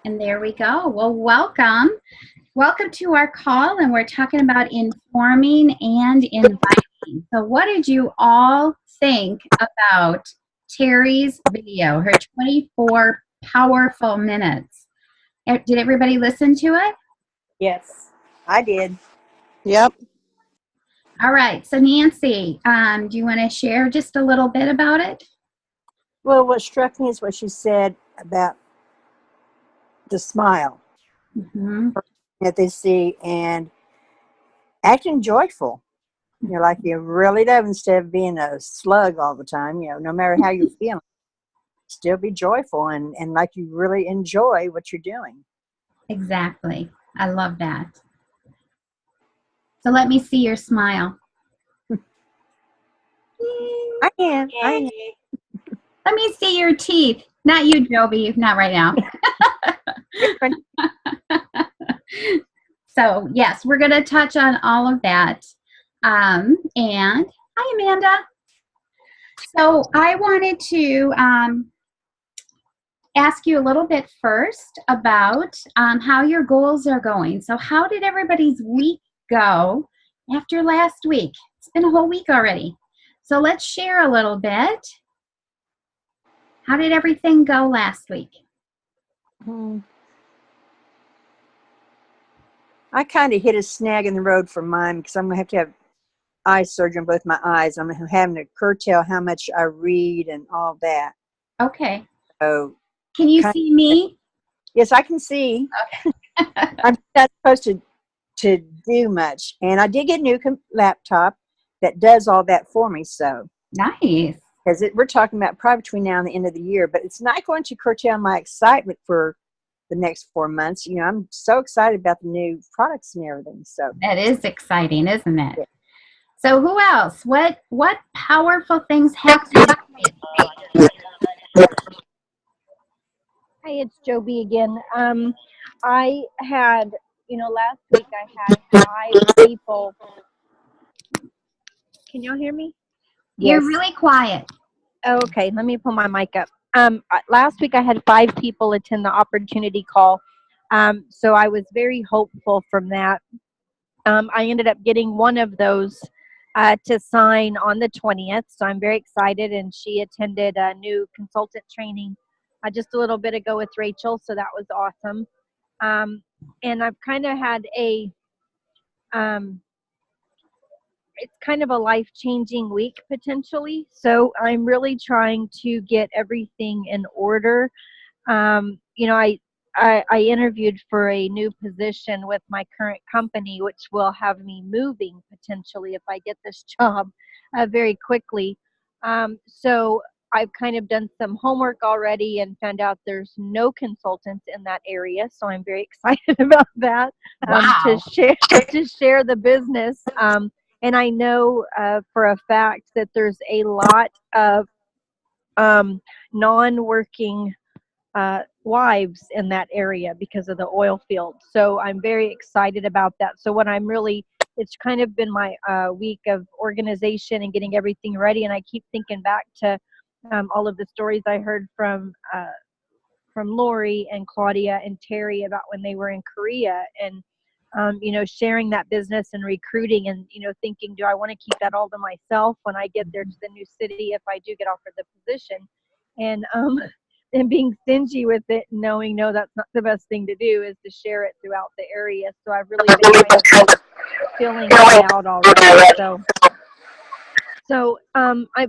And there we go. Well, welcome. Welcome to our call, and we're talking about informing and inviting. So, what did you all think about Terry's video, her 24 powerful minutes? Did everybody listen to it? Yes, I did. Yep. All right. So, Nancy, do you want to share just a little bit about it? Well, what struck me is what she said about the smile Mm-hmm. that they see and acting joyful. Like you really love instead of being a slug all the time, no matter how you're feeling, still be joyful and like you really enjoy what you're doing. Exactly. I love that. So, let me see your smile. I am. Let me see your teeth. Not you, Joby. Not right now. So, yes, we're going to touch on all of that. And hi, Amanda. So, I wanted to ask you a little bit first about how your goals are going. So, how did everybody's week go after last week? It's been a whole week already. So, let's share a little bit. How did everything go last week? I kind of hit a snag in the road for mine because I'm going to have eye surgery on both my eyes. I'm having to curtail how much I read and all that. Okay. So, can you see me? Yes, I can see. Okay. I'm not supposed to do much. And I did get a new laptop that does all that for me. So Nice. Because we're talking about probably between now and the end of the year, but it's not going to curtail my excitement for the next 4 months. I'm so excited about the new products and everything. So that is exciting, isn't it? Yeah. So who else? What powerful things happened? Hi, it's Joby again. I had, last week I had 5 people. Can y'all hear me? You're really quiet. Okay, let me pull my mic up. Last week I had 5 people attend the opportunity call. So I was very hopeful from that. I ended up getting one of those to sign on the 20th. So I'm very excited. And she attended a new consultant training just a little bit ago with Rachel. So that was awesome. And I've kind of had it's kind of a life-changing week potentially. So I'm really trying to get everything in order. I interviewed for a new position with my current company, which will have me moving potentially if I get this job very quickly. So I've kind of done some homework already and found out there's no consultants in that area. So I'm very excited about that. Wow. to share the business. And I know for a fact that there's a lot of non-working wives in that area because of the oil field. So I'm very excited about that. So it's kind of been my week of organization and getting everything ready. And I keep thinking back to all of the stories I heard from Lori and Claudia and Terry about when they were in Korea and sharing that business and recruiting and, thinking, do I want to keep that all to myself when I get there to the new city if I do get offered the position? And being stingy with it, knowing, no, that's not the best thing to do, is to share it throughout the area. So I've really been kind of filling it out already.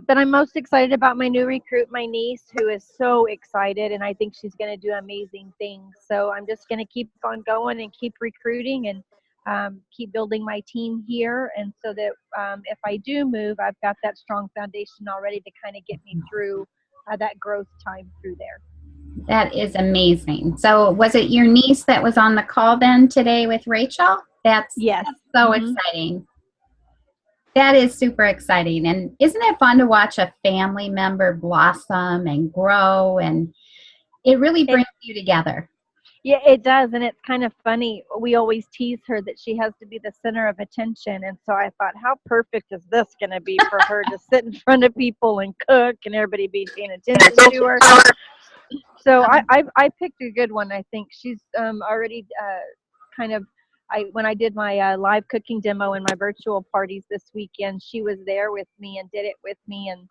But I'm most excited about my new recruit, my niece, who is so excited, and I think she's going to do amazing things. So I'm just going to keep on going and keep recruiting and keep building my team here. And so that if I do move, I've got that strong foundation already to kind of get me through that growth time through there. That is amazing. So was it your niece that was on the call then today with Rachel? Yes. That's so exciting. That is super exciting. And isn't it fun to watch a family member blossom and grow? And it really brings you together. Yeah, it does. And it's kind of funny. We always tease her that she has to be the center of attention. And so I thought, how perfect is this going to be for her to sit in front of people and cook and everybody be paying attention to her? So I picked a good one. I think she's already kind of. When I did my live cooking demo and my virtual parties this weekend, she was there with me and did it with me, and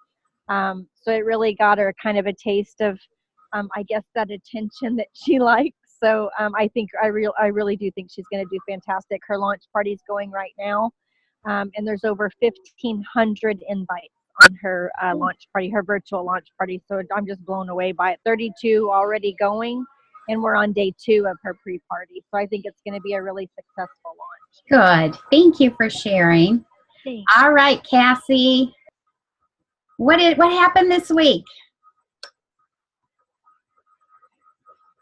so it really got her kind of a taste of, I guess, that attention that she likes. So I think I really do think she's going to do fantastic. Her launch party's going right now, and there's over 1,500 invites on her launch party, her virtual launch party. So I'm just blown away by it. 32 already going, and we're on day 2 of her pre-party. So I think it's going to be a really successful launch. Good. Thank you for sharing. Thanks. All right, Cassie. What happened this week?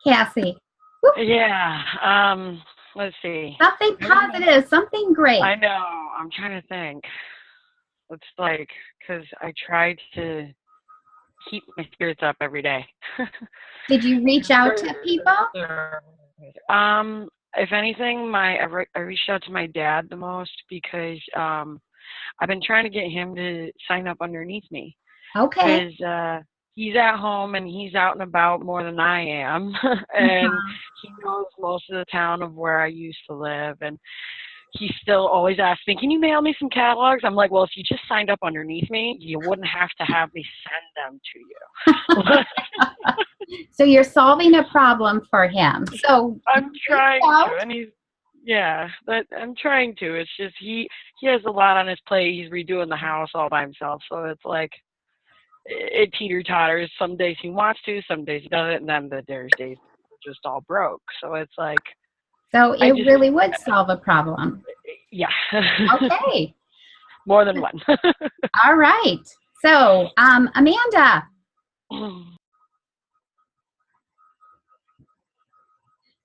Cassie. Yeah. Let's see. Something positive, something great. I know. I'm trying to think. It's like, because I tried to keep my spirits up every day. Did you reach out to people? If anything, I reached out to my dad the most because I've been trying to get him to sign up underneath me. Okay. Because he's at home and he's out and about more than I am. And he knows most of the town of where I used to live. And he still always asks me, can you mail me some catalogs? I'm like, well, if you just signed up underneath me, you wouldn't have to have me send them to you. So you're solving a problem for him. So I'm trying to, and I'm trying to. It's just he has a lot on his plate. He's redoing the house all by himself. So it's like, it teeter-totters. Some days he wants to, some days he doesn't, and then there's days just all broke. So it's like. So it really would solve a problem. Yeah. Okay. More than one. All right. So, Amanda.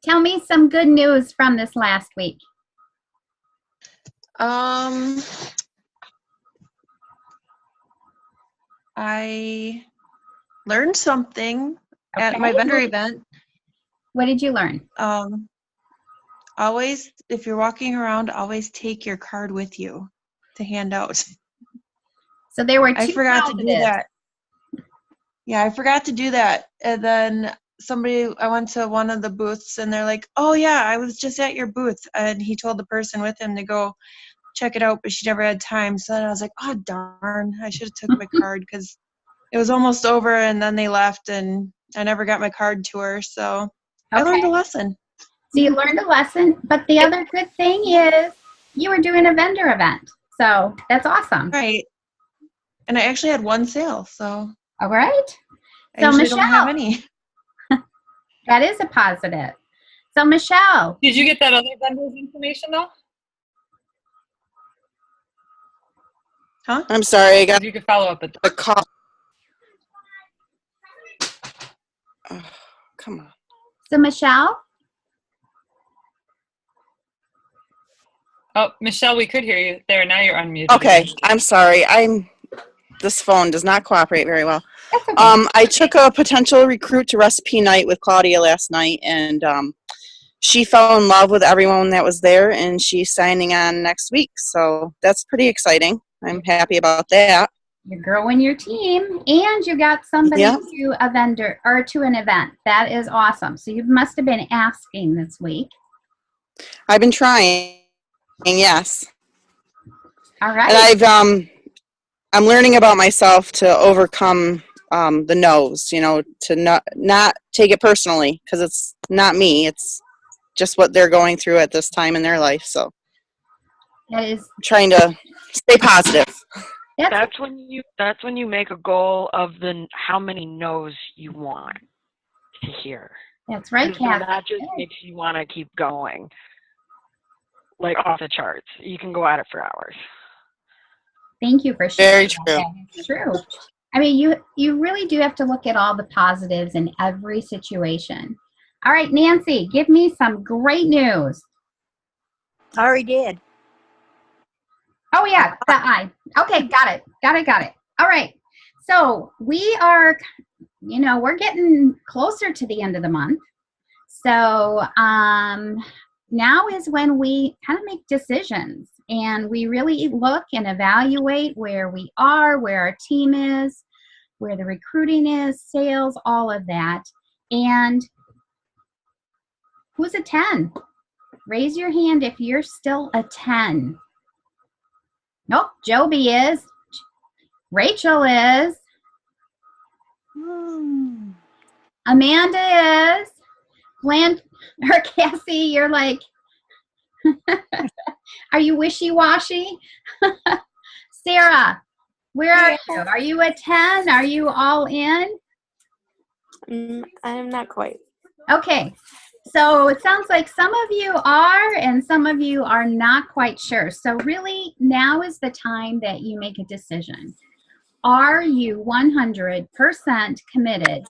Tell me some good news from this last week. I learned something at my vendor event. What did you learn? Always, if you're walking around, always take your card with you to hand out. So there were 2 I forgot to do positives. that. Yeah, I forgot to do that. And then I went to one of the booths and they're like, oh yeah, I was just at your booth. And he told the person with him to go check it out, but she never had time. So then I was like, oh darn, I should have took my card because it was almost over and then they left and I never got my card to her. So I learned a lesson. So you learned a lesson, but the other good thing is you were doing a vendor event. So that's awesome. Right. And I actually had 1 sale, so. All right. I So usually Michelle, don't have any. that is a positive. So Michelle. Did you get that other vendor's information though? Huh? I'm sorry, I got You could follow up with the call. Oh, come on. So Michelle. Oh, Michelle, we could hear you there. Now you're unmuted. Okay, I'm sorry. This phone does not cooperate very well. That's okay. I took a potential recruit to recipe night with Claudia last night, and she fell in love with everyone that was there, and she's signing on next week. So that's pretty exciting. I'm happy about that. You're growing your team, and you got somebody to a vendor or to an event. That is awesome. So you must have been asking this week. I've been trying, yes. All right. And I'm learning about myself to overcome the no's, to not take it personally, because it's not me. It's just what they're going through at this time in their life. So that is I'm trying to stay positive. That's when you make a goal of how many no's you want to hear. That's right, Kathy. That just makes you want to keep going, like off the charts. You can go at it for hours. Thank you for sharing. Very true. It's true. I mean, you really do have to look at all the positives in every situation. All right, Nancy, give me some great news. I already did. Oh, yeah, okay, got it. All right, so we are, we're getting closer to the end of the month. So now is when we kind of make decisions, and we really look and evaluate where we are, where our team is, where the recruiting is, sales, all of that. And who's a 10? Raise your hand if you're still a 10. Nope, Joby is. Rachel is. Amanda is. Glenn or Cassie, you're like, are you wishy-washy? Sarah, where are you? Are you a 10? Are you all in? I'm not quite. Okay, so it sounds like some of you are and some of you are not quite sure. So really, now is the time that you make a decision. Are you 100% committed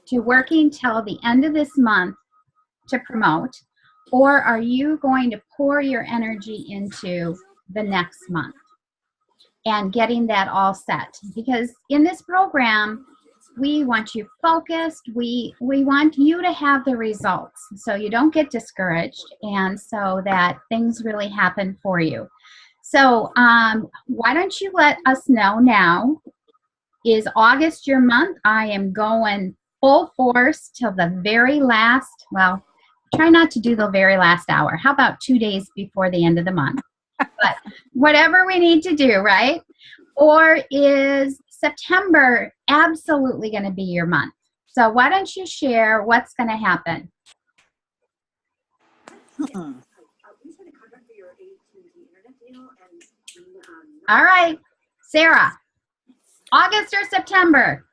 to working till the end of this month to promote, or are you going to pour your energy into the next month and getting that all set? Because in this program, we want you focused. We want you to have the results so you don't get discouraged and so that things really happen for you. So why don't you let us know now? Is August your month? I am going full force till the very last, well, try not to do the very last hour. How about 2 days before the end of the month? But whatever we need to do, right? Or is September absolutely going to be your month? So why don't you share what's going to happen? All right, Sarah, August or September?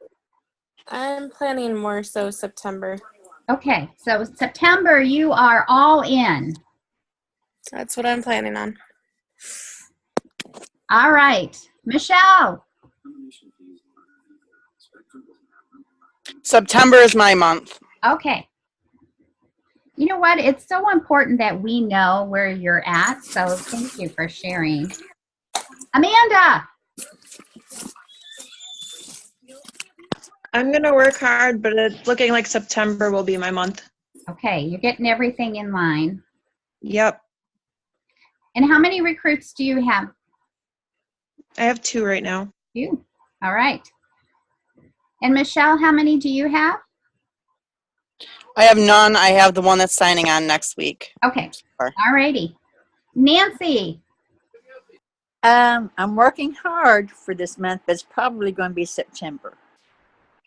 I'm planning more so September. Okay, so September, you are all in. That's what I'm planning on. All right, Michelle. September is my month. Okay. You know what? It's so important that we know where you're at, so thank you for sharing. Amanda. I'm going to work hard, but it's looking like September will be my month. Okay, you're getting everything in line. Yep. And how many recruits do you have? I have 2 right now. You. All right. And Michelle, how many do you have? I have none. I have the one that's signing on next week. Okay. Sure. All righty. Nancy. I'm working hard for this month, but it's probably going to be September.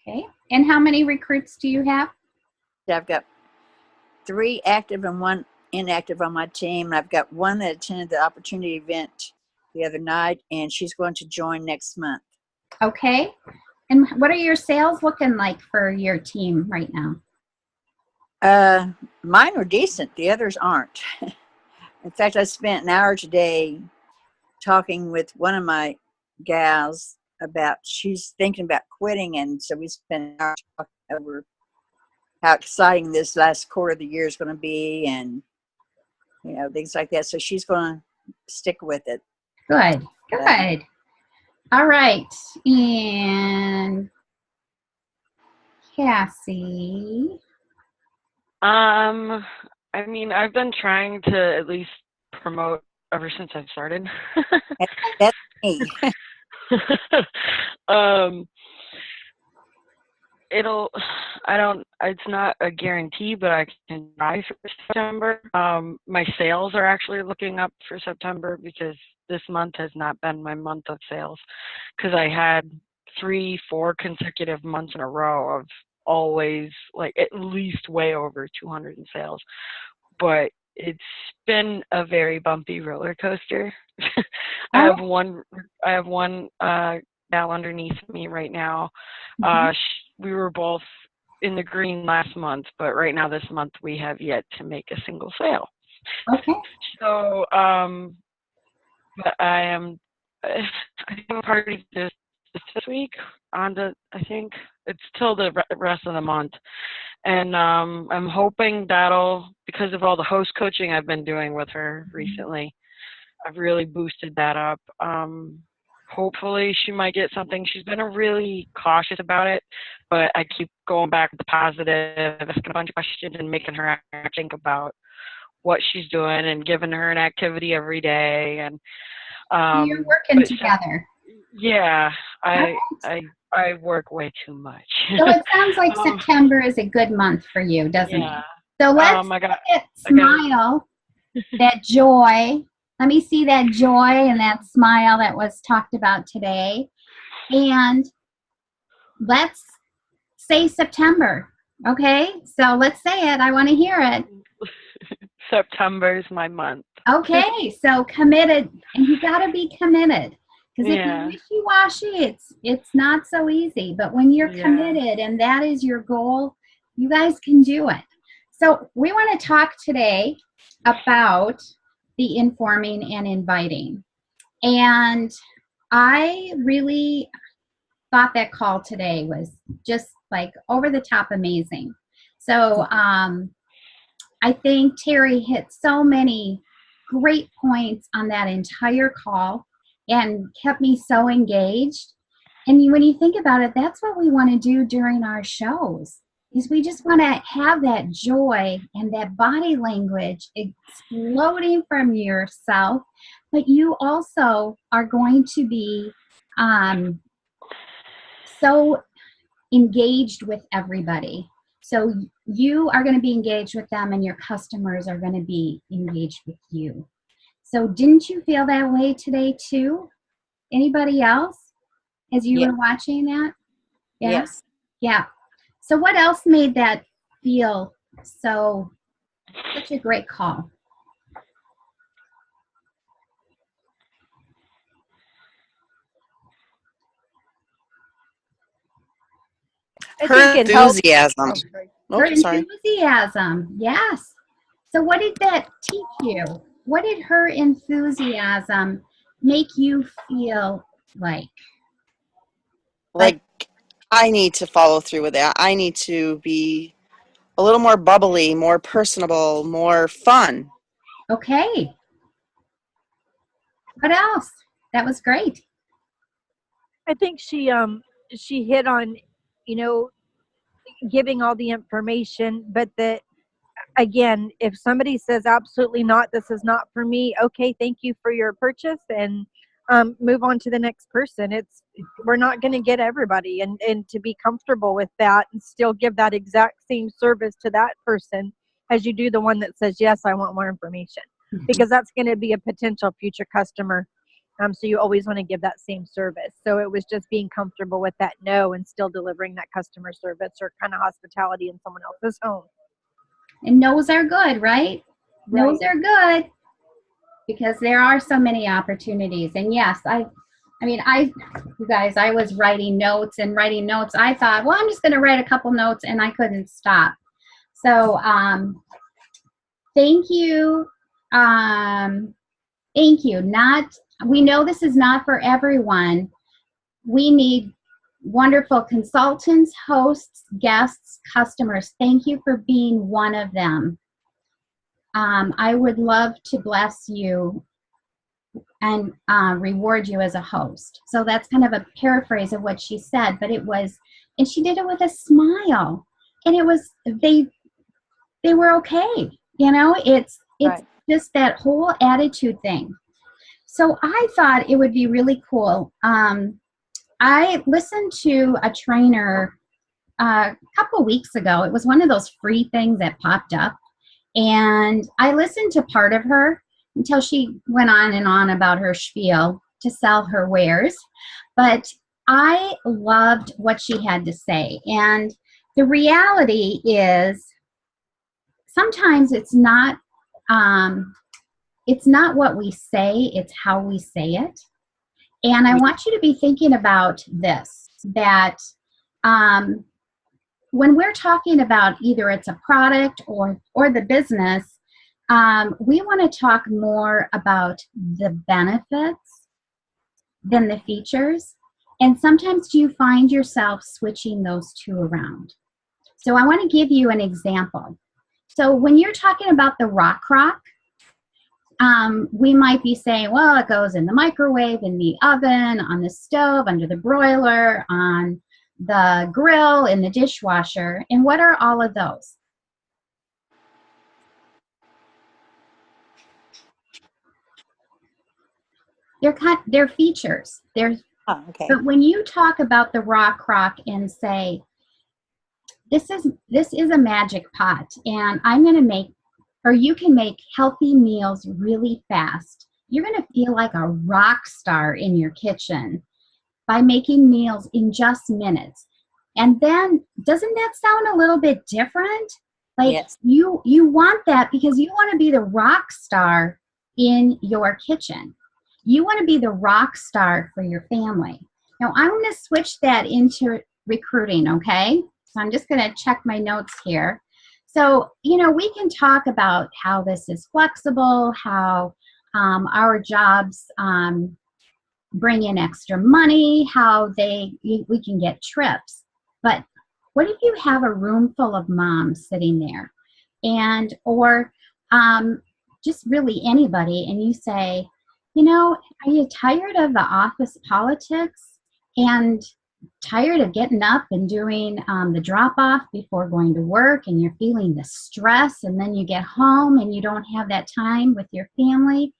Okay. And how many recruits do you have? I've got 3 active and 1 inactive on my team. I've got one that attended the opportunity event the other night, and she's going to join next month. Okay. And what are your sales looking like for your team right now? Mine are decent. The others aren't. In fact, I spent an hour today talking with one of my gals about, she's thinking about quitting, and so we spent an hour talking over how exciting this last quarter of the year is going to be, and things like that. So she's going to stick with it. Good. Good. All right. And Cassie. I mean, I've been trying to at least promote ever since I've started. That's me. It's not a guarantee, but I can try for September. My sales are actually looking up for September because this month has not been my month of sales, because I had 3-4 consecutive months in a row of always like at least way over 200 in sales. But it's been a very bumpy roller coaster. I have one gal underneath me right now. We were both in the green last month, but right now this month we have yet to make a single sale. Okay. So, but I have a party this week I think it's till the rest of the month. And I'm hoping that'll, because of all the host coaching I've been doing with her recently, I've really boosted that up. Hopefully she might get something. She's been really cautious about it, but I keep going back with the positive, asking a bunch of questions and making her think about what she's doing and giving her an activity every day. And You're working together. Yeah, I I work way too much. So it sounds like um, September is a good month for you, doesn't it? yeah. So let's I got. get I got. smile, that joy. Let me see that joy and that smile that was talked about today. And let's say September. Okay? So let's say it. I want to hear it. September is my month. Okay, so committed, and you got to be committed. Because if Yeah. you're wishy-washy, it's not so easy. But when you're Yeah. committed and that is your goal, you guys can do it. So we want to talk today about the informing and inviting. And I really thought that call today was just like over the top amazing. So I think Terry hit so many great points on that entire call and kept me so engaged. And when you think about it, that's what we want to do during our shows is we just want to have that joy and that body language exploding from yourself, but you also are going to be so engaged with everybody. So you are going to be engaged with them and your customers are going to be engaged with you. So didn't you feel that way today too? Anybody else as you Yeah. were watching that? Yeah? Yes. Yeah. So what else made that feel such a great call? I Her think it helps. enthusiasm. Her Oh, sorry. enthusiasm. Yes. So what did that teach you? What did her enthusiasm make you feel like? Like, I need to follow through with that. I need to be a little more bubbly, more personable, more fun. Okay. What else? That was great. I think she hit on, you know, giving all the information, but that again, if somebody says absolutely not, this is not for me, okay, thank you for your purchase, and move on to the next person. We're not going to get everybody, and to be comfortable with that and still give that exact same service to that person as you do the one that says yes, I want more information, because that's going to be a potential future customer. So you always want to give that same service. So it was just being comfortable with that no and still delivering that customer service or kind of hospitality in someone else's home. And no's are good, right? No's are good because there are so many opportunities. And yes, you guys, I was writing notes. I thought, well, I'm just going to write a couple notes, and I couldn't stop. So thank you. Thank you. We know this is not for everyone. We need wonderful consultants, hosts, guests, customers. Thank you for being one of them. I would love to bless you and reward you as a host. So that's kind of a paraphrase of what she said, but and she did it with a smile. And they were okay. It's Right. just that whole attitude thing. So I thought it would be really cool. I listened to a trainer a couple weeks ago. It was one of those free things that popped up. And I listened to part of her until she went on and on about her spiel to sell her wares. But I loved what she had to say. And the reality is sometimes it's not what we say, it's how we say it. And I want you to be thinking about this, that when we're talking about either it's a product or the business, we want to talk more about the benefits than the features. And sometimes you find yourself switching those two around. So I want to give you an example. So when you're talking about the Rock, we might be saying, well, it goes in the microwave, in the oven, on the stove, under the broiler, on the grill, in the dishwasher. And what are all of those? They're features. They're Oh, okay. But when you talk about the raw crock and say, this is a magic pot, and I'm going to make, or you can make healthy meals really fast. You're going to feel like a rock star in your kitchen by making meals in just minutes. And then, doesn't that sound a little bit different? Like, Yes. you want that because you want to be the rock star in your kitchen. You want to be the rock star for your family. Now, I'm going to switch that into recruiting, okay? So I'm just going to check my notes here. So, we can talk about how this is flexible, how our jobs bring in extra money, how we can get trips. But what if you have a room full of moms sitting there, or just really anybody, and you say, are you tired of the office politics and tired of getting up and doing the drop-off before going to work, and you're feeling the stress, and then you get home and you don't have that time with your family?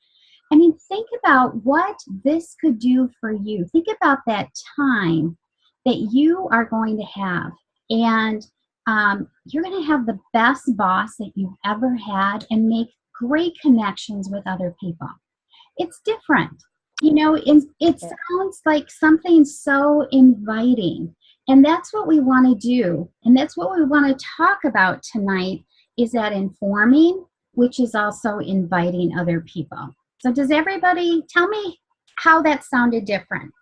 I mean, think about what this could do for you. Think about that time that you are going to have. And you're going to have the best boss that you've ever had and make great connections with other people. It's different. It sounds like something so inviting. And that's what we want to do. And that's what we want to talk about tonight, is that informing, which is also inviting other people. So does everybody tell me how that sounded different?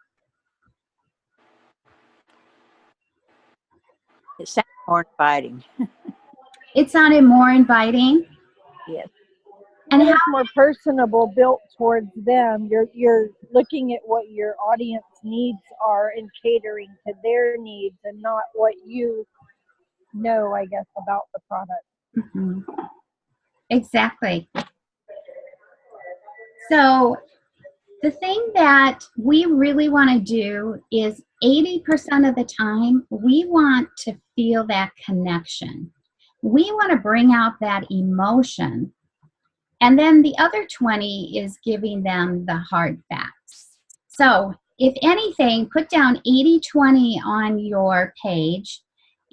It sounds more inviting. It sounded more inviting. Yes. And And how? it's more personable, built towards them. You're looking at what your audience needs are and catering to their needs, and not what you know, I guess, about the product. Mhm. Exactly. So the thing that we really want to do is 80% of the time, we want to feel that connection. We want to bring out that emotion. And then the other 20 is giving them the hard facts. So if anything, put down 80-20 on your page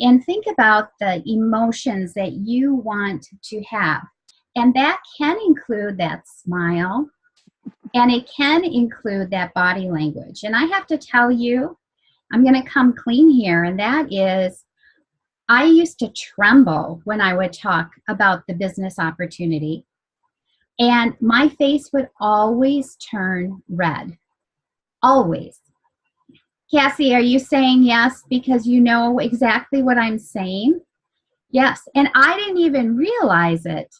and think about the emotions that you want to have. And that can include that smile, and it can include that body language. And I have to tell you, I'm going to come clean here, and that is, I used to tremble when I would talk about the business opportunity, and my face would always turn red. Always. Cassie, are you saying yes because you know exactly what I'm saying? Yes. And I didn't even realize it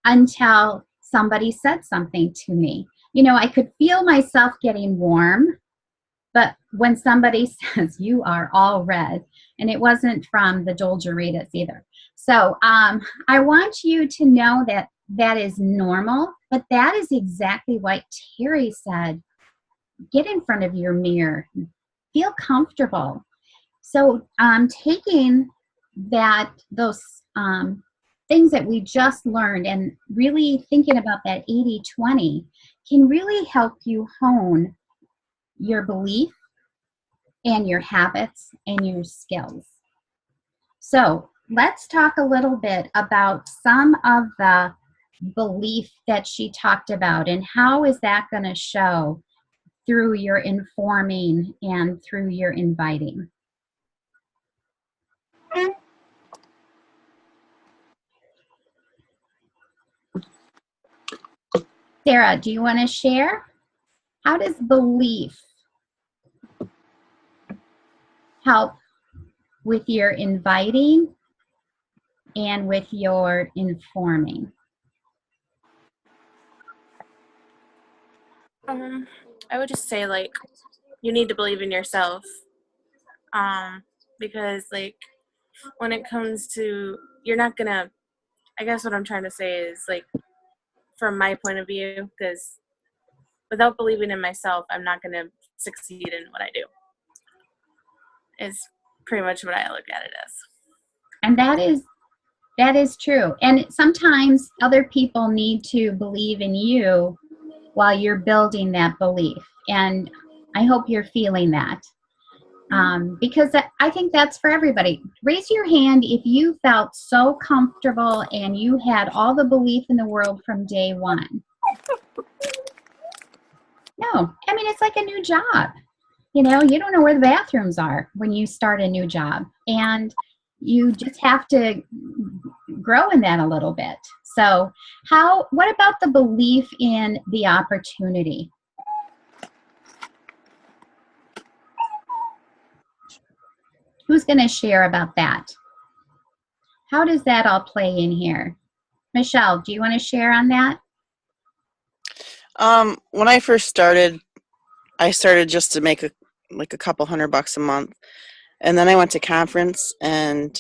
until somebody said something to me. I could feel myself getting warm, but when somebody says, you are all red, and it wasn't from the Dolgeritas either. So I want you to know that that is normal, but that is exactly what Terry said. Get in front of your mirror. Feel comfortable. So taking those things that we just learned and really thinking about that 80-20 can really help you hone your belief and your habits and your skills. So let's talk a little bit about some of the belief that she talked about, and how is that going to show through your informing and through your inviting. Sarah, do you want to share? How does belief help with your inviting and with your informing? I would just say, like, you need to believe in yourself. Because, like, when it comes to, you're not gonna, I guess what I'm trying to say is, like, from my point of view, because without believing in myself, I'm not gonna succeed in what I do. Is pretty much what I look at it as. And that is true. And sometimes other people need to believe in you while you're building that belief. And I hope you're feeling that. Because I think that's for everybody. Raise your hand if you felt so comfortable and you had all the belief in the world from day one. No, I mean, it's like a new job. You know, you don't know where the bathrooms are when you start a new job, and you just have to grow in that a little bit. So what about the belief in the opportunity? Who's going to share about that? How does that all play in here? Michelle, do you want to share on that? When I first started, I started just to make a couple $100 a month. And then I went to conference and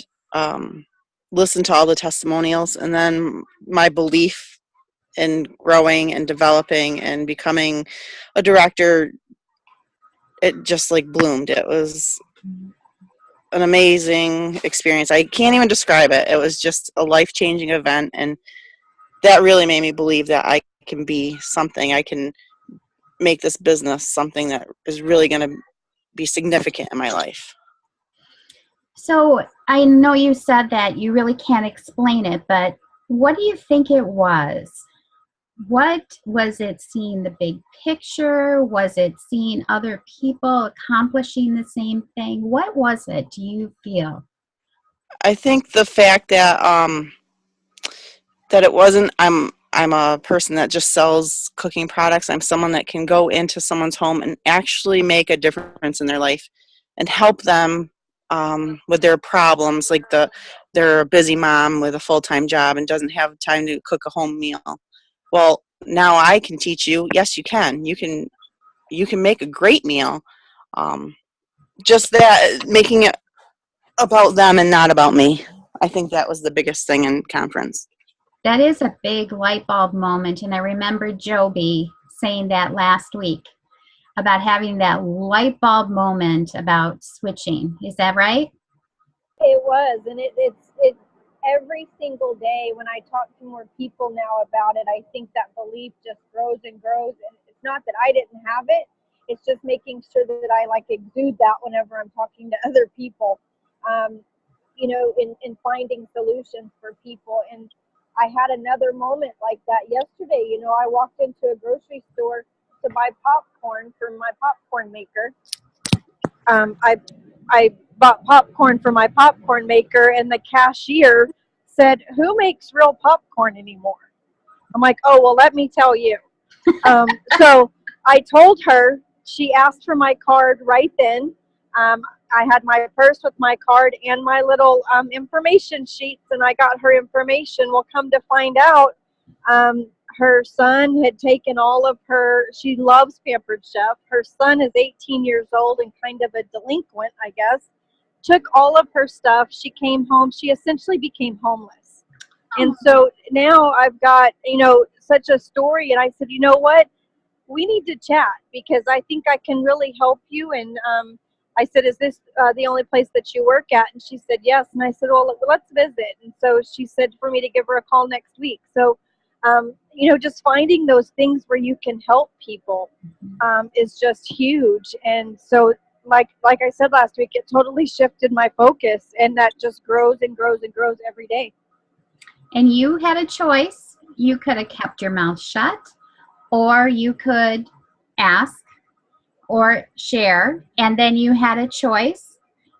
listened to all the testimonials. And then my belief in growing and developing and becoming a director, it just like bloomed. It was an amazing experience. I can't even describe it. It was just a life-changing event. And that really made me believe that I can be something. I can make this business something that is really going to be significant in my life. So I know you said that you really can't explain it, but what do you think it was? What was it, seeing the big picture? Was it seeing other people accomplishing the same thing? What was it, do you feel? I think the fact that that it wasn't, I'm a person that just sells cooking products. I'm someone that can go into someone's home and actually make a difference in their life and help them with their problems. Like they're a busy mom with a full-time job and doesn't have time to cook a home meal. Well, now I can teach you, yes, you can. You can make a great meal. Just that, making it about them and not about me. I think that was the biggest thing in conference. That is a big light bulb moment, and I remember Joby saying that last week about having that light bulb moment about switching. Is that right? It was, and it's every single day when I talk to more people now about it, I think that belief just grows and grows. And it's not that I didn't have it, it's just making sure that I like exude that whenever I'm talking to other people, in finding solutions for people. And I had another moment like that yesterday. I walked into a grocery store to buy popcorn for my popcorn maker. I bought popcorn for my popcorn maker, and the cashier said, "Who makes real popcorn anymore?" I'm like, "Oh, well, let me tell you." So I told her. She asked for my card right then. I had my purse with my card and my little information sheets, and I got her information. Well, come to find out, her son had taken all of her, she loves Pampered Chef. Her son is 18 years old and kind of a delinquent, I guess. Took all of her stuff. She came home. She essentially became homeless. And so now I've got, such a story. And I said, you know what? We need to chat because I think I can really help you. And I said, is this the only place that you work at? And she said, yes. And I said, well, let's visit. And so she said for me to give her a call next week. So, just finding those things where you can help people is just huge. And so, like I said last week, it totally shifted my focus, and that just grows and grows and grows every day. And you had a choice. You could have kept your mouth shut, or you could ask or share, and then you had a choice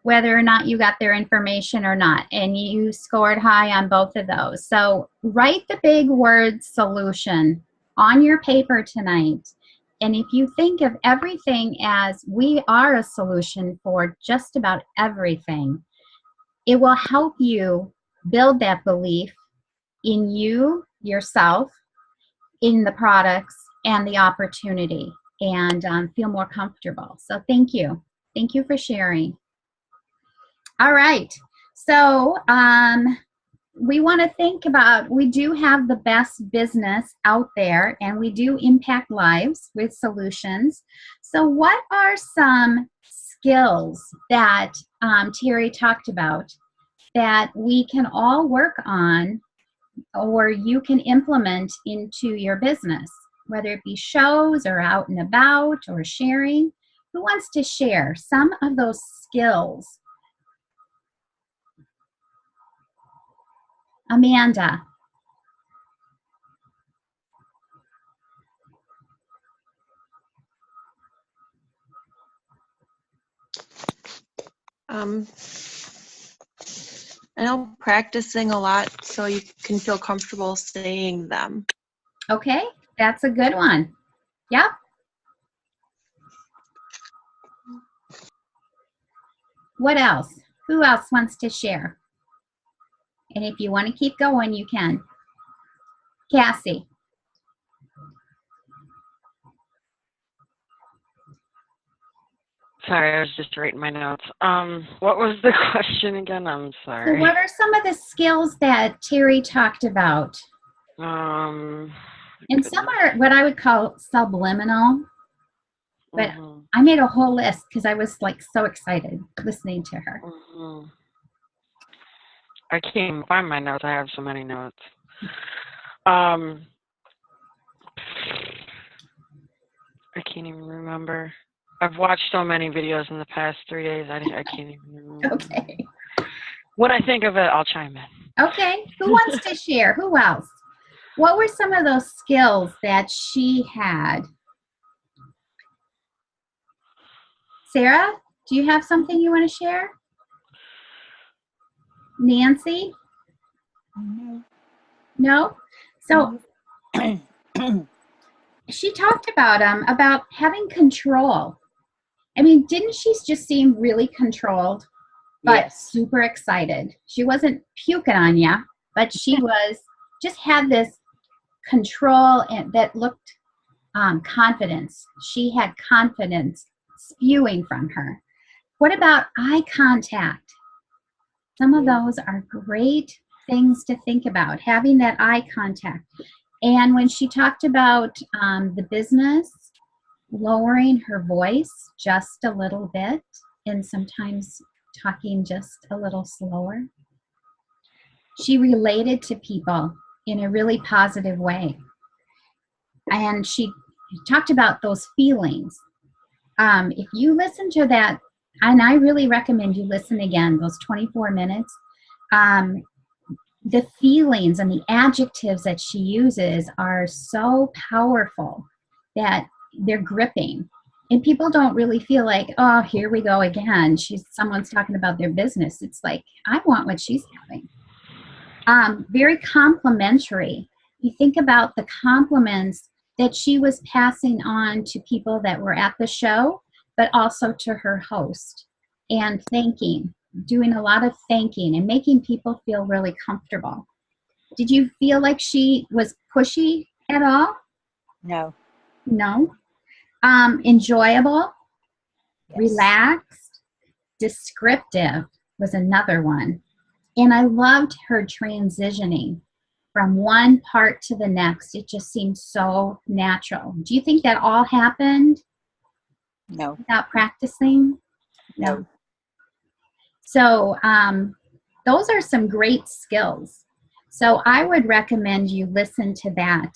whether or not you got their information or not, and you scored high on both of those. So write the big word solution on your paper tonight, and if you think of everything as we are a solution for just about everything, it will help you build that belief in you, yourself, in the products, and the opportunity, and feel more comfortable. So thank you. Thank you for sharing. All right. So we want to think about, we do have the best business out there, and we do impact lives with solutions. So what are some skills that Terry talked about that we can all work on, or you can implement into your business, whether it be shows or out and about or sharing? Who wants to share some of those skills? Amanda. I know practicing a lot so you can feel comfortable saying them. Okay, that's a good one. Yep. What else? Who else wants to share? And if you want to keep going, you can. Cassie. Sorry, I was just writing my notes. What was the question again? I'm So sorry. what are some of the skills that Terry talked about? And some are what I would call subliminal, but I made a whole list because I was like so excited listening to her. I can't even find my notes. I have so many notes. I can't even remember. I've watched so many videos in the past 3 days. I can't even remember. Okay. When I think of it, I'll chime in. Okay. Who wants to share? Who else? What were some of those skills that she had? Sarah, do you have something you want to share? Nancy? No? So she talked about having control. I mean, didn't she just seem really controlled, but Yes. super excited? She wasn't puking on you, but she was just had this control and that looked confidence. She had confidence spewing from her. What about eye contact? Some of those are great things to think about, having that eye contact. And when she talked about the business, lowering her voice just a little bit and sometimes talking just a little slower. She related to people in a really positive way. And she talked about those feelings. If you listen to that, and I really recommend you listen again, those 24 minutes, the feelings and the adjectives that she uses are so powerful that they're gripping. And people don't really feel like, oh, here we go again. Someone's talking about their business. It's like, I want what she's having. Very complimentary. You think about the compliments that she was passing on to people that were at the show, but also to her host, and doing a lot of thanking and making people feel really comfortable. Did you feel like she was pushy at all? No. No. Enjoyable, Yes. relaxed, descriptive was another one. And I loved her transitioning from one part to the next. It just seemed so natural. Do you think that all happened No. without practicing? No. So those are some great skills. So I would recommend you listen to that.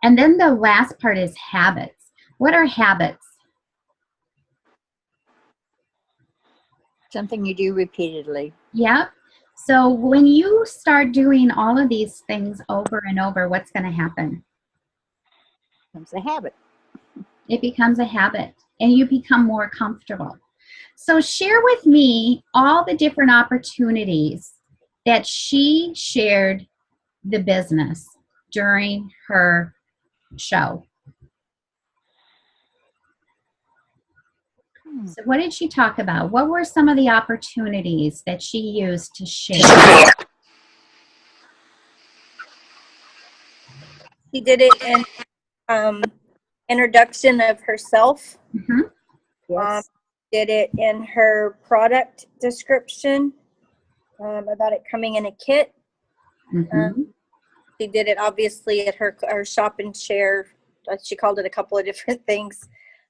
And then the last part is habits. What are habits? Something you do repeatedly. Yep. So when you start doing all of these things over and over, what's going to happen? It's a habit. It becomes a habit and you become more comfortable. So share with me all the different opportunities that she shared the business during her show. So what did she talk about? What were some of the opportunities that she used to share? She did it in introduction of herself. Mm-hmm. Yes. Did it in her product description about it coming in a kit. Mm-hmm. She did it obviously at her shop and share. She called it a couple of different things.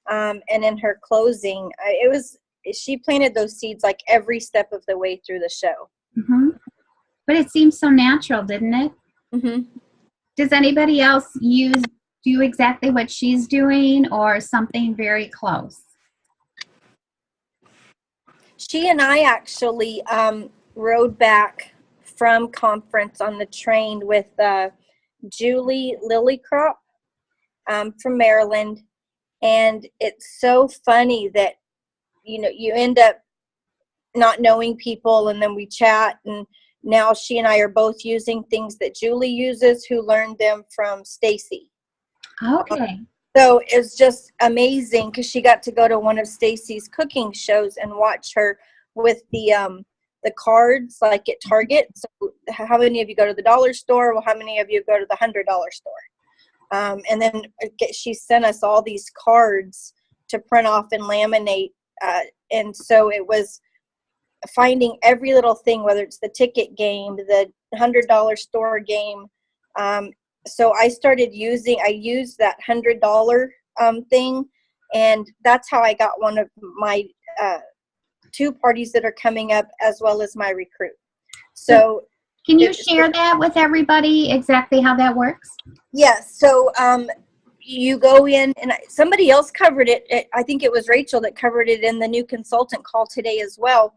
And in her closing, she planted those seeds like every step of the way through the show. Mm-hmm. But it seemed so natural, didn't it? Mm-hmm. Does anybody else use do exactly what she's doing or something very close? She and I actually rode back from conference on the train with Julie Lillycrop from Maryland. And it's so funny that, you end up not knowing people, and then we chat, and now she and I are both using things that Julie uses, who learned them from Stacy. Okay. So it's just amazing because she got to go to one of Stacy's cooking shows and watch her with the cards like at Target. So how many of you go to the dollar store? Well, how many of you go to the $100 store? And then she sent us all these cards to print off and laminate. And so it was finding every little thing, whether it's the ticket game, the $100 store game. So I used that $100 thing, and that's how I got one of my 2 parties that are coming up, as well as my recruit. So can you share that with everybody, exactly how that works? Yes. So you go in, and somebody else covered it. I think it was Rachel that covered it in the new consultant call today as well.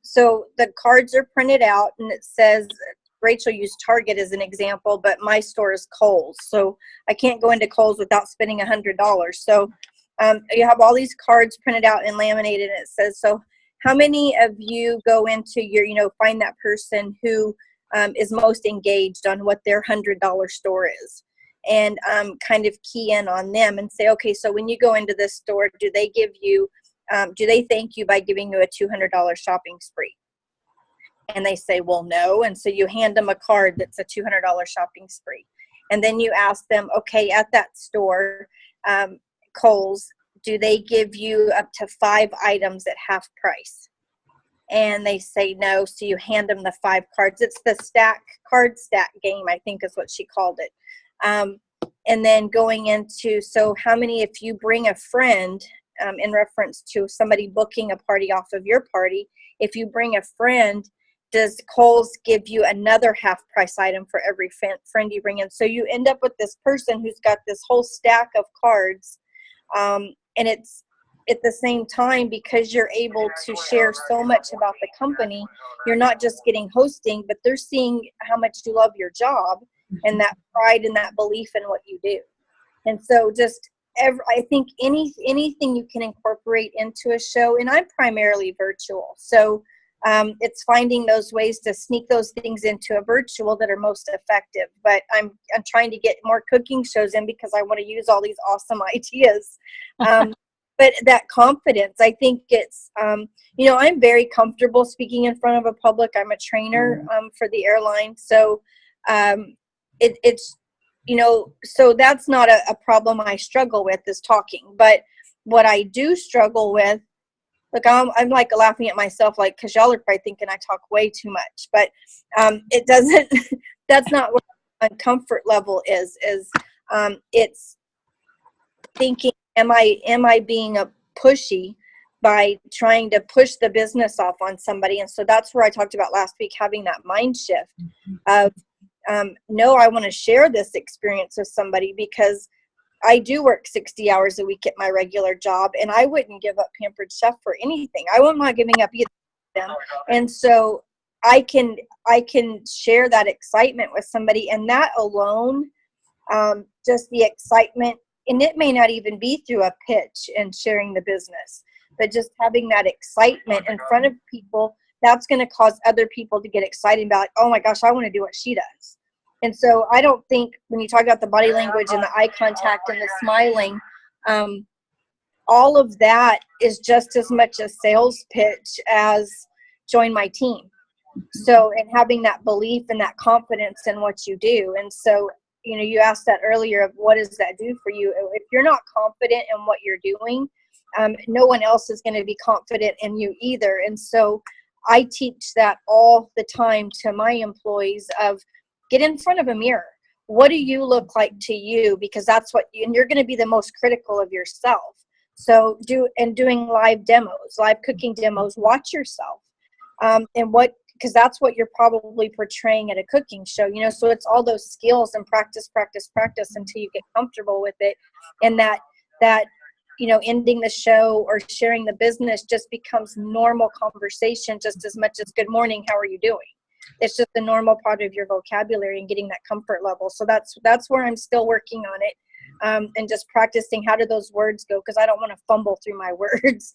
So the cards are printed out, and it says, Rachel used Target as an example, but my store is Kohl's. So I can't go into Kohl's without spending $100. So you have all these cards printed out and laminated, and it says, so how many of you go into your, find that person who is most engaged on what their $100 store is, and kind of key in on them and say, okay, so when you go into this store, do they thank you by giving you a $200 shopping spree? And they say, well, no. And so you hand them a card that's a $200 shopping spree. And then you ask them, okay, at that store, Kohl's, do they give you up to 5 items at half price? And they say no. So you hand them the 5 cards. It's the card stack game, I think is what she called it. And then going into, so how many, if you bring a friend, in reference to somebody booking a party off of your party, if you bring a friend, does Kohl's give you another half price item for every friend you bring in? So you end up with this person who's got this whole stack of cards. And it's at the same time, because you're able to share so much about the company, you're not just getting hosting, but they're seeing how much you love your job and that pride and that belief in what you do. And so just I think anything you can incorporate into a show, and I'm primarily virtual. So it's finding those ways to sneak those things into a virtual that are most effective. But I'm trying to get more cooking shows in because I want to use all these awesome ideas. But that confidence, I think it's, I'm very comfortable speaking in front of a public. I'm a trainer for the airline. So it's, so that's not a problem I struggle with, is talking. But what I do struggle with, look, I'm like laughing at myself, like, because y'all are probably thinking I talk way too much, but it doesn't, that's not what my comfort level is it's thinking, am I being a pushy by trying to push the business off on somebody? And so that's where I talked about last week, having that mind shift of, no, I want to share this experience with somebody, because I do work 60 hours a week at my regular job, and I wouldn't give up Pampered Chef for anything. I'm not giving up either of them. And so I can share that excitement with somebody, and that alone, just the excitement, and it may not even be through a pitch and sharing the business, but just having that excitement in front of people, that's going to cause other people to get excited about, like, oh my gosh, I want to do what she does. And so I don't think, when you talk about the body language and the eye contact and the smiling, all of that is just as much a sales pitch as join my team. So, and having that belief and that confidence in what you do. And so, you asked that earlier of what does that do for you? If you're not confident in what you're doing, no one else is going to be confident in you either. And so I teach that all the time to my employees of, get in front of a mirror. What do you look like to you? Because that's and you're going to be the most critical of yourself. So doing live demos, live cooking demos, watch yourself. And what because that's what you're probably portraying at a cooking show, you know. So it's all those skills and practice until you get comfortable with it, and that you know, ending the show or sharing the business just becomes normal conversation, just as much as good morning, how are you doing. It's just a normal part of your vocabulary and getting that comfort level. So that's where I'm still working on it. And just practicing how do those words go, because I don't want to fumble through my words,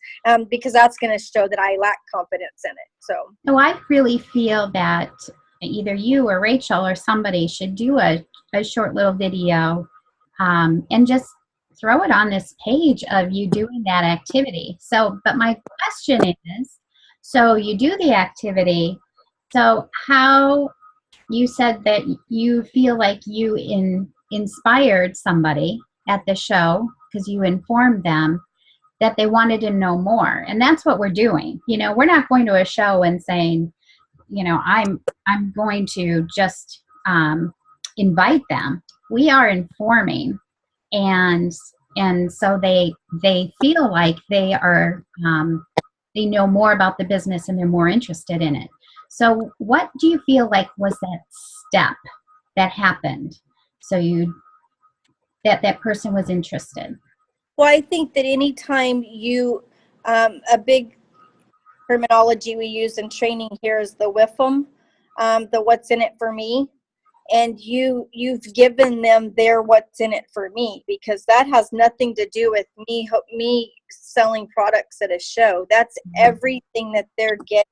because that's going to show that I lack confidence in it. So I really feel that either you or Rachel or somebody should do a short little video, and just throw it on this page of you doing that activity. So, but my question is, so you do the activity, so how, you said that you feel like you inspired somebody at the show because you informed them that they wanted to know more. And that's what we're doing. You know, we're not going to a show and saying, you know, I'm going to just invite them. We are informing, and so they feel like they are they know more about the business and they're more interested in it. So what do you feel like was that step that happened so that person was interested? well, I think that anytime you a big terminology we use in training here is the WIFM, the what's in it for me. And you've given them their what's in it for me, because that has nothing to do with me selling products at a show. That's everything that they're getting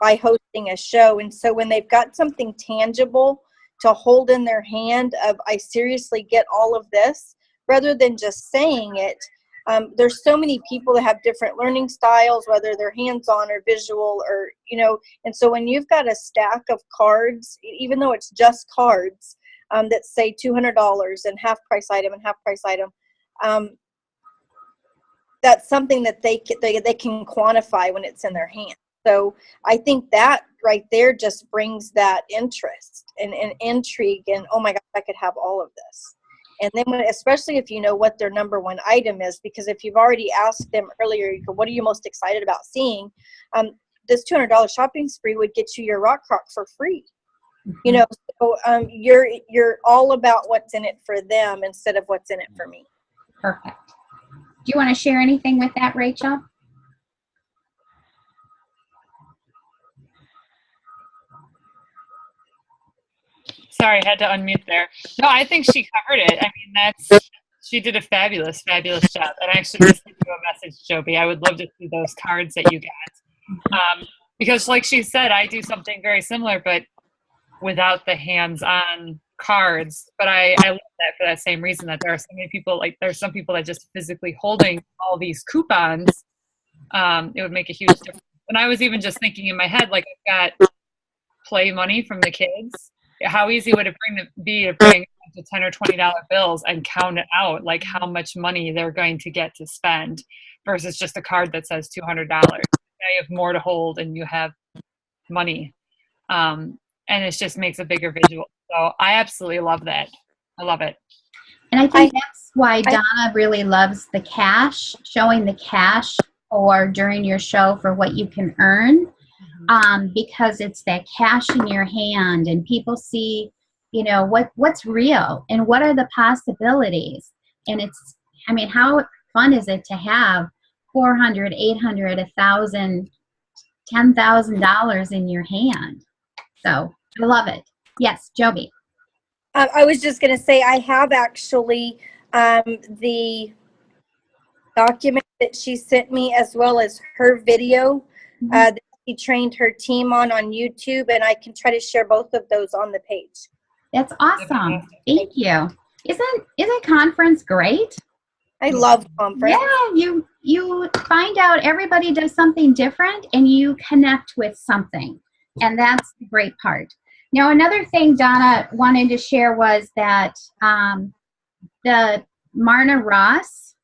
by hosting a show. And so when they've got something tangible to hold in their hand of, I seriously get all of this, rather than just saying it. There's so many people that have different learning styles, whether they're hands-on or visual, or, you know, and so when you've got a stack of cards, even though it's just cards, that say $200 and half price item and half price item, that's something that they can quantify when it's in their hand. So I think that right there just brings that interest and intrigue, and oh my gosh, I could have all of this. And then especially if you know what their number one item is, because if you've already asked them earlier, you go, what are you most excited about seeing? This $200 shopping spree would get you your rock crock for free. You know, so you're all about what's in it for them instead of what's in it for me. Perfect. Do you want to share anything with that, Rachel? Sorry, I had to unmute there. No, I think she covered it. I mean, she did a fabulous job. And I actually just sent you a message, Joby. I would love to see those cards that you got. Because like she said, I do something very similar, but without the hands-on cards. But I love that for that same reason, that there are so many people, like there's some people that just physically holding all these coupons, it would make a huge difference. And I was even just thinking in my head, like, I've got play money from the kids. How easy would it be to bring to $10 or $20 bills and count it out, like how much money they're going to get to spend, versus just a card that says $200. Now you have more to hold and you have money, and it just makes a bigger visual. So I absolutely love that. I love it. And I think that's why Donna really loves the cash, showing the cash or during your show for what you can earn. Because it's that cash in your hand, and people see, you know, what's real and what are the possibilities. And it's, I mean, how fun is it to have $400, $800, $1,000, $10,000 in your hand? So I love it. Yes, Joby. I was just going to say, I have actually the document that she sent me, as well as her video that she trained her team on YouTube, and I can try to share both of those on the page. That's awesome. Thank you. Isn't conference great? I love conference. Yeah, you find out everybody does something different and you connect with something. And that's the great part. Now, another thing Donna wanted to share was that the Marna Ross,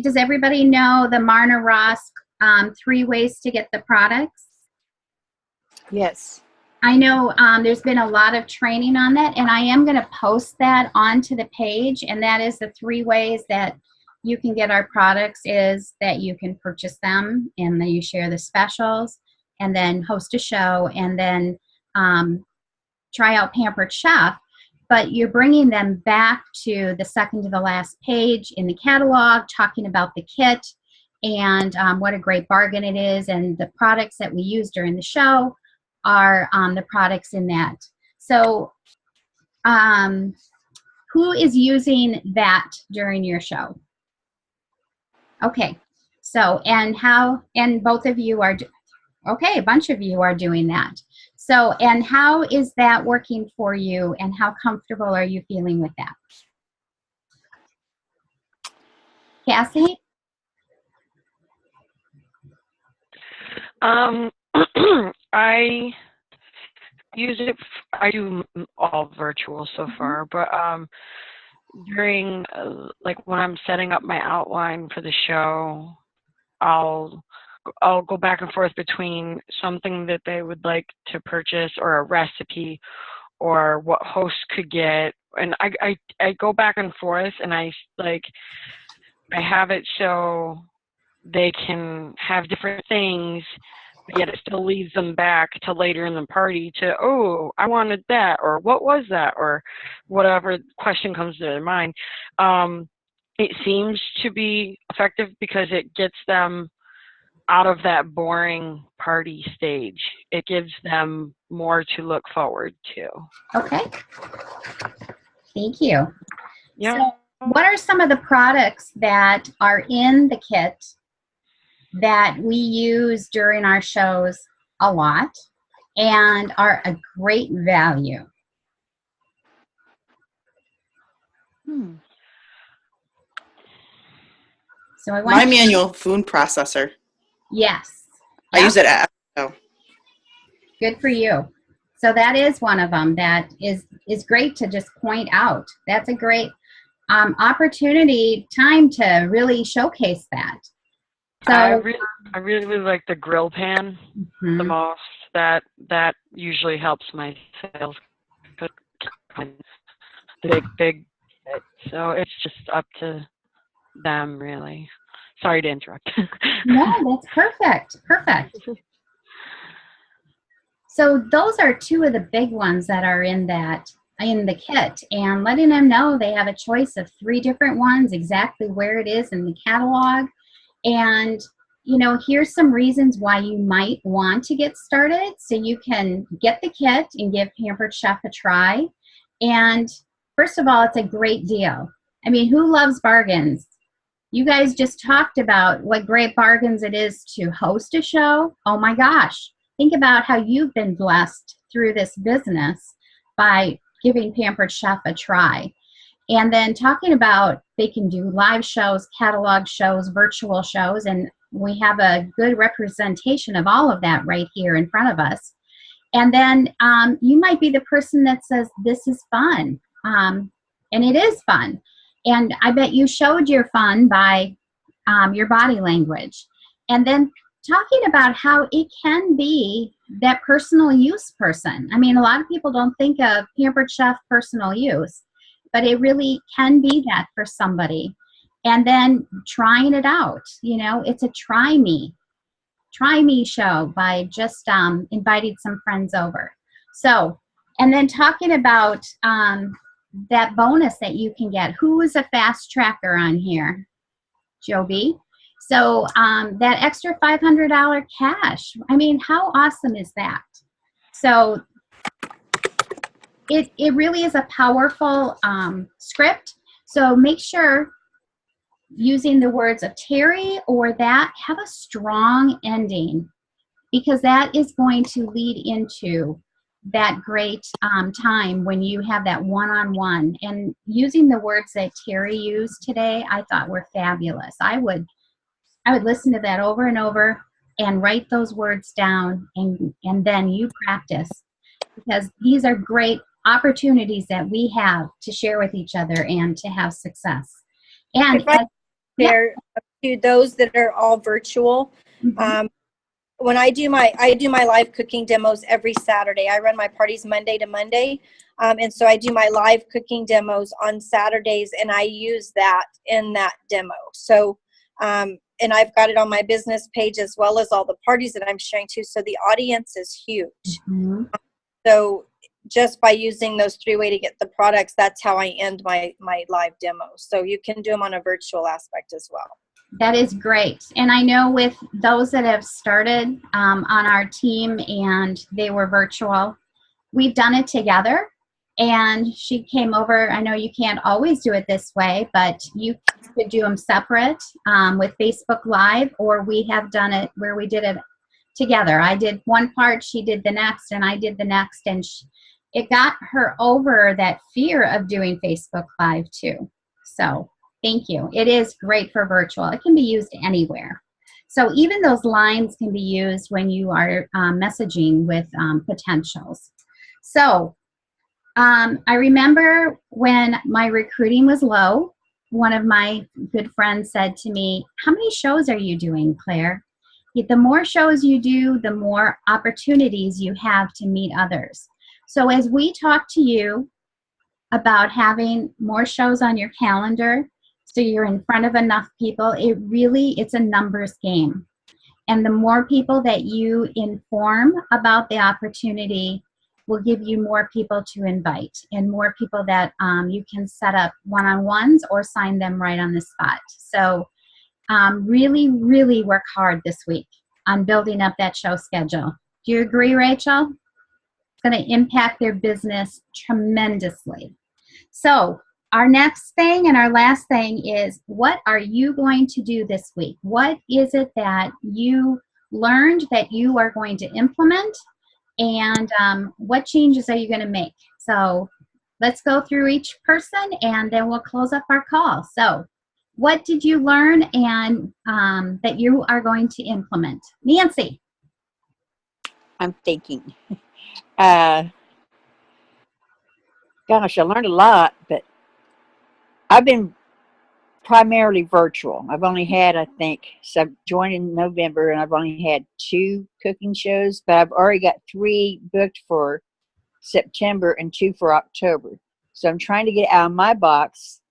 does everybody know the Marna Ross 3 ways to get the products? Yes. I know there's been a lot of training on that, and I am going to post that onto the page, and that is the 3 ways that you can get our products, is that you can purchase them, and then you share the specials, and then host a show, and then try out Pampered Chef, but you're bringing them back to the second to the last page in the catalog, talking about the kit and what a great bargain it is, and the products that we use during the show are the products in that. So who is using that during your show? Okay, so and both of you are, okay, a bunch of you are doing that. So, and how is that working for you, and how comfortable are you feeling with that? Cassie? I use it. I do all virtual so far, but during like when I'm setting up my outline for the show, I'll go back and forth between something that they would like to purchase, or a recipe, or what hosts could get, and I go back and forth, and I have it so they can have different things, but yet it still leads them back to later in the party to, oh, I wanted that, or what was that, or whatever question comes to their mind. It seems to be effective because it gets them out of that boring party stage. It gives them more to look forward to. Okay. Thank you. Yeah. So what are some of the products that are in the kit that we use during our shows a lot and are a great value? So I want My manual food processor. Yes. I use it at Good for you. So that is one of them that is great to just point out. That's a great opportunity time to really showcase that. So I really like the grill pan the most. That usually helps my sales. The big. So it's just up to them, really. Sorry to interrupt. No, that's perfect. Perfect. So those are two of the big ones that are in the kit, and letting them know they have a choice of 3 different ones, exactly where it is in the catalog. And, you know, here's some reasons why you might want to get started, so you can get the kit and give Pampered Chef a try. And first of all, it's a great deal. I mean, who loves bargains? You guys just talked about what great bargains it is to host a show. Oh my gosh. Think about how you've been blessed through this business by giving Pampered Chef a try. And then talking about they can do live shows, catalog shows, virtual shows, and we have a good representation of all of that right here in front of us. And then you might be the person that says, this is fun. And it is fun. And I bet you showed your fun by your body language. And then talking about how it can be that personal use person. I mean, a lot of people don't think of Pampered Chef personal use, but it really can be that for somebody. And then trying it out, you know, it's a try me show by just inviting some friends over. So, and then talking about that bonus that you can get. Who is a fast tracker on here? Joby. So that extra $500 cash, I mean, how awesome is that? So it really is a powerful script. So make sure using the words of Terry or that, have a strong ending, because that is going to lead into that great time when you have that one-on-one. And using the words that Terry used today, I thought were fabulous. I would listen to that over and over and write those words down, and then you practice, because these are great opportunities that we have to share with each other and to have success. And if I share to those that are all virtual, when I do my live cooking demos every Saturday. I run my parties Monday to Monday, and so I do my live cooking demos on Saturdays, and I use that in that demo. So and I've got it on my business page as well as all the parties that I'm sharing to. So the audience is huge. Mm-hmm. So just by using those 3 ways to get the products, that's how I end my live demos. So you can do them on a virtual aspect as well. That is great. And I know with those that have started on our team and they were virtual, we've done it together. And she came over. I know you can't always do it this way, but you could do them separate with Facebook Live, or we have done it where we did it together. I did one part, she did the next, and I did the next. And it got her over that fear of doing Facebook Live too. So thank you. It is great for virtual. It can be used anywhere. So even those lines can be used when you are messaging with potentials. So I remember when my recruiting was low, one of my good friends said to me, "How many shows are you doing, Claire? The more shows you do, the more opportunities you have to meet others." So as we talk to you about having more shows on your calendar, so you're in front of enough people, it's a numbers game. And the more people that you inform about the opportunity will give you more people to invite and more people that you can set up one-on-ones or sign them right on the spot. So really, really work hard this week on building up that show schedule. Do you agree, Rachel? It's going to impact their business tremendously. So our next thing and our last thing is, what are you going to do this week? What is it that you learned that you are going to implement? And what changes are you going to make? So let's go through each person and then we'll close up our call. So what did you learn and that you are going to implement? Nancy. I'm thinking. Gosh, I learned a lot, but I've been primarily virtual. I've only had, I think, so I've joined in November and I've only had 2 cooking shows, but I've already got 3 booked for September and 2 for October. So I'm trying to get out of my box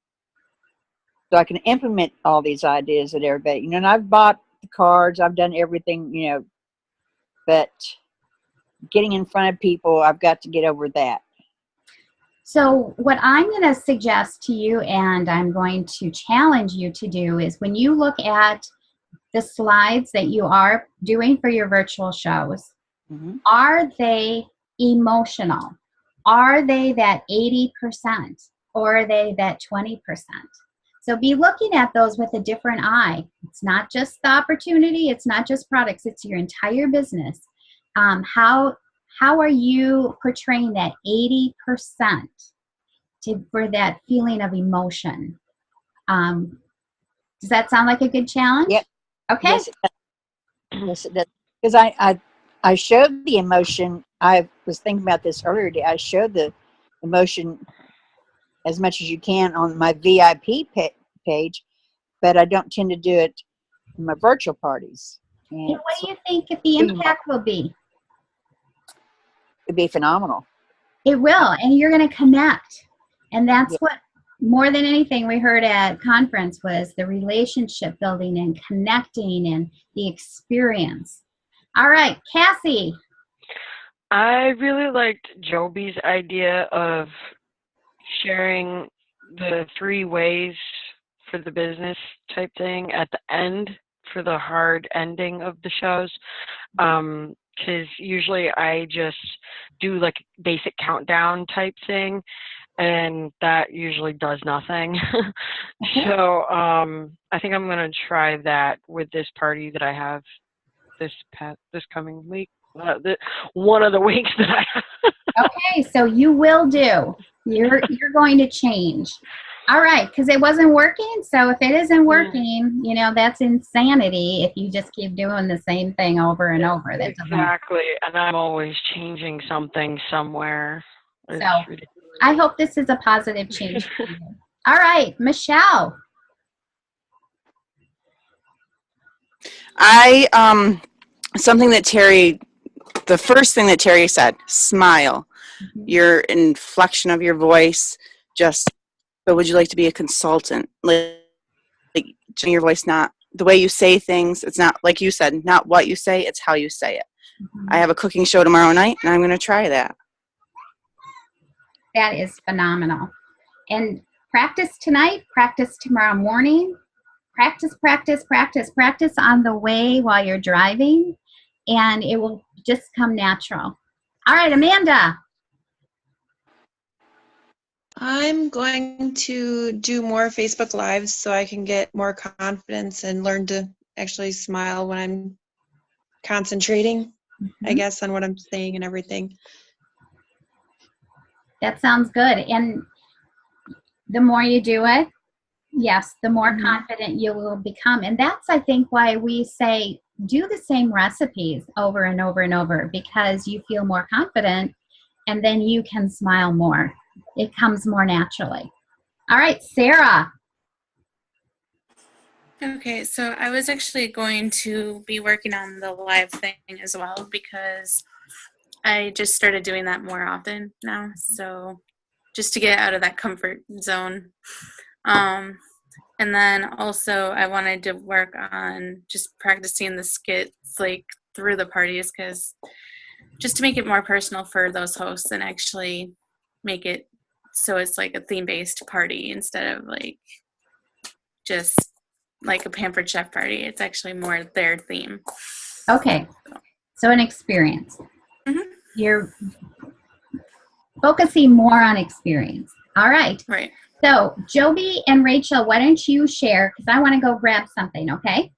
so I can implement all these ideas that everybody, and I've bought the cards, I've done everything, but getting in front of people, I've got to get over that. So what I'm going to suggest to you, and I'm going to challenge you to do, is when you look at the slides that you are doing for your virtual shows, are they emotional? Are they that 80% or are they that 20%? So be looking at those with a different eye. It's not just the opportunity, it's not just products, it's your entire business. How are you portraying that 80% for that feeling of emotion? Does that sound like a good challenge? Yep. Okay. Yes, it does. Yes, it does. Because I showed the emotion. I was thinking about this earlier today. I showed the emotion as much as you can on my VIP page, but I don't tend to do it in my virtual parties. And what do you think the impact will be? It'd be phenomenal. It will, and you're going to connect. And that's what, more than anything, we heard at conference was the relationship building and connecting and the experience. All right, Cassie. I really liked Joby's idea of sharing the 3 ways for the business type thing at the end for the hard ending of the shows. Because usually I just do like basic countdown type thing, and that usually does nothing. So I think I'm going to try that with this party that I have this coming week. One of the weeks that I have. Okay, so you will do. You're going to change. All right, because it wasn't working. So if it isn't working, that's insanity if you just keep doing the same thing over and over. That exactly, and I'm always changing something somewhere. It's ridiculous. I hope this is a positive change for you. All right, Michelle. The first thing that Terry said, smile. Your inflection of your voice, but would you like to be a consultant? Like your voice not the way you say things. It's not, like you said, not what you say, it's how you say it. Mhm. I have a cooking show tomorrow night, and I'm going to try that. That is phenomenal. And practice tonight, practice tomorrow morning, practice, practice, practice, practice on the way while you're driving, and it will just come natural. All right, Amanda. I'm going to do more Facebook Lives so I can get more confidence and learn to actually smile when I'm concentrating, I guess, on what I'm saying and everything. That sounds good. And the more you do it, yes, the more confident you will become. And that's, I think, why we say do the same recipes over and over and over, because you feel more confident and then you can smile more. It comes more naturally. All right, Sarah. Okay, so I was actually going to be working on the live thing as well, because I just started doing that more often now. So just to get out of that comfort zone. And then also I wanted to work on just practicing the skits like through the parties, because just to make it more personal for those hosts and actually make it so it's like a theme-based party instead of like just like a Pampered Chef party. It's actually more their theme. Okay, so an experience. You're focusing more on experience. All right. Right. So Joby and Rachel, why don't you share, because I want to go grab something, okay?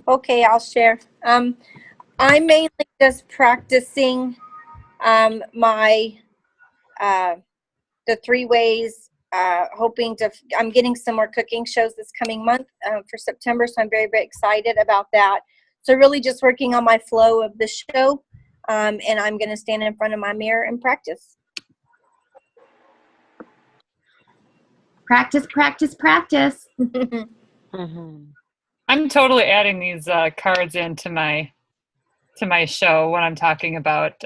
Okay, I'll share. I'm mainly just practicing my the 3 ways. Hoping to, I'm getting some more cooking shows this coming month for September, so I'm very, very excited about that. So really just working on my flow of the show, and I'm going to stand in front of my mirror and practice. Practice, practice, practice. I'm totally adding these cards into my show when I'm talking about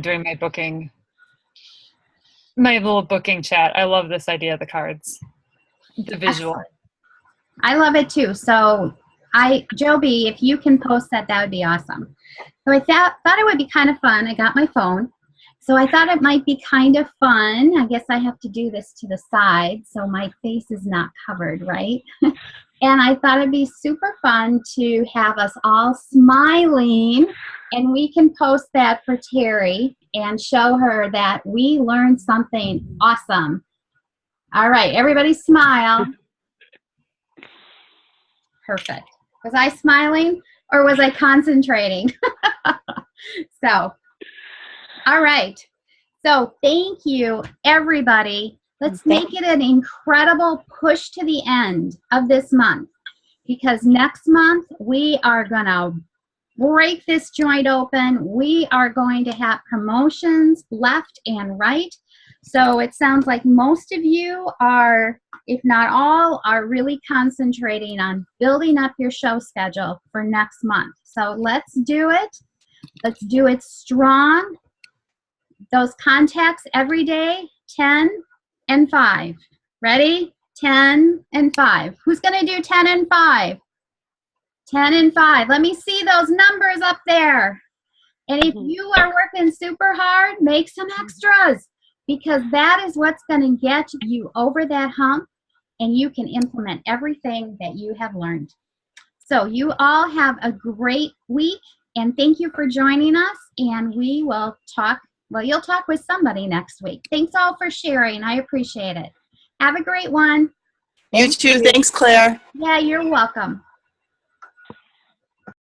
doing my booking, my little booking chat. I love this idea of the cards, the visual. Excellent. I love it too. So Joby, if you can post that, that would be awesome. So I thought it would be kind of fun. I got my phone. So I thought it might be kind of fun. I guess I have to do this to the side so my face is not covered, right? And I thought it'd be super fun to have us all smiling, and we can post that for Terry and show her that we learned something awesome. All right, everybody smile. Perfect. Was I smiling or was I concentrating? So, all right. So thank you, everybody. Let's make it an incredible push to the end of this month, because next month we are going to break this joint open. We are going to have promotions left and right. So it sounds like most of you are, if not all, are really concentrating on building up your show schedule for next month. So let's do it. Let's do it strong. Those contacts every day, 10 and 5. Ready? 10 and 5. Who's going to do 10 and 5? 10 and 5. Let me see those numbers up there. And if you are working super hard, make some extras, because that is what's going to get you over that hump, and you can implement everything that you have learned. So you all have a great week, and thank you for joining us, and we will talk. Well, you'll talk with somebody next week. Thanks all for sharing. I appreciate it. Have a great one. You too. Thanks, Claire. Yeah, you're welcome.